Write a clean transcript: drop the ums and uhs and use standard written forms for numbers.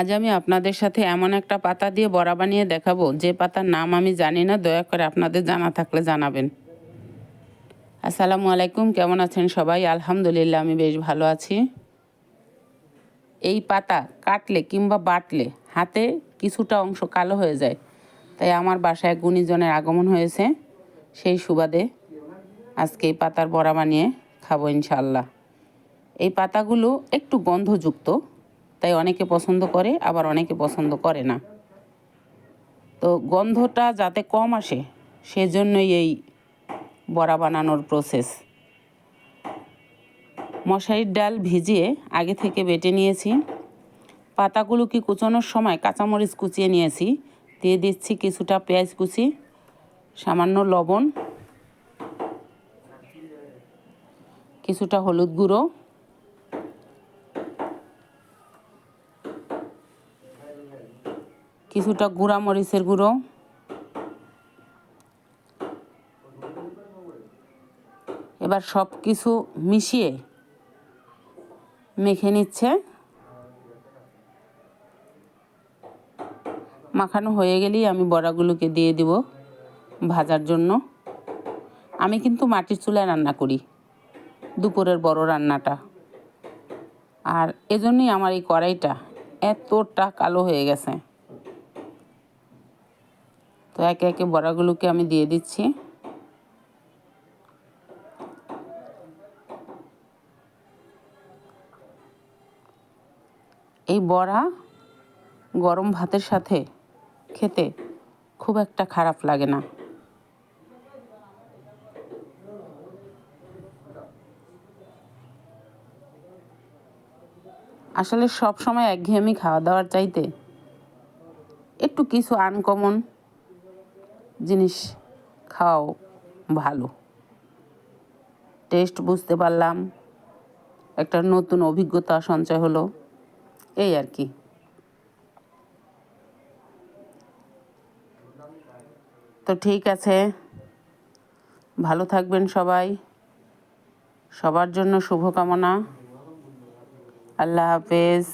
আজ আমি আপনাদের সাথে এমন একটা পাতা দিয়ে বড়া বানিয়ে দেখাবো যে পাতার নাম আমি জানি না, দয়া করে আপনাদের জানা থাকলে জানাবেন। আসসালামু আলাইকুম, কেমন আছেন সবাই? আলহামদুলিল্লাহ, আমি বেশ ভালো আছি। এই পাতা কাটলে কিংবা বাটলে হাতে কিছুটা অংশ কালো হয়ে যায়, তাই আমার বাসায় গুণীজনের আগমন হয়েছে। সেই সুবাদে আজকে এই পাতার বড়া বানিয়ে খাবো ইনশাআল্লাহ। এই পাতাগুলো একটু গন্ধযুক্ত, তাই অনেকে পছন্দ করে, আবার অনেকে পছন্দ করে না। তো গন্ধটা যাতে কম আসে সেজন্যই এই বড়া বানানোর প্রসেস। মশারির ডাল ভিজিয়ে আগে থেকে বেটে নিয়েছি। পাতাগুলোকে কুচানোর সময় কাঁচামরিচ কুচিয়ে নিয়েছি। দিয়ে দিচ্ছি কিছুটা পেঁয়াজ কুচি, সামান্য লবণ, কিছুটা হলুদ গুঁড়ো, কিছুটা গুঁড়া মরিচের গুঁড়ো, এবার সব কিছু মিশিয়ে মেখে নিচ্ছে। মাখানো হয়ে গেলেই আমি বড়াগুলোকে দিয়ে দিব ভাজার জন্য। আমি কিন্তু মাটির চুলায় রান্না করি, দুপুরের বড় রান্নাটা, আর এজন্যই আমার এই কড়াইটা এতটা কালো হয়ে গেছে। তো একে একে বড়াগুলোকে আমি দিয়ে দিচ্ছি। এই বড়া গরম ভাতের সাথে খেতে খুব একটা খারাপ লাগে না। আসলে সব সময় একঘেয়েমি খাওয়া দাওয়ার চাইতে একটু কিছু আনকমন জিনিস খাওয়াও ভালো। টেস্ট বুঝতে পারলাম, একটা নতুন অভিজ্ঞতা সঞ্চয় হলো, এই আর কি। তো ঠিক আছে, ভালো থাকবেন সবাই। সবার জন্য শুভকামনা। আল্লাহ হাফেজ।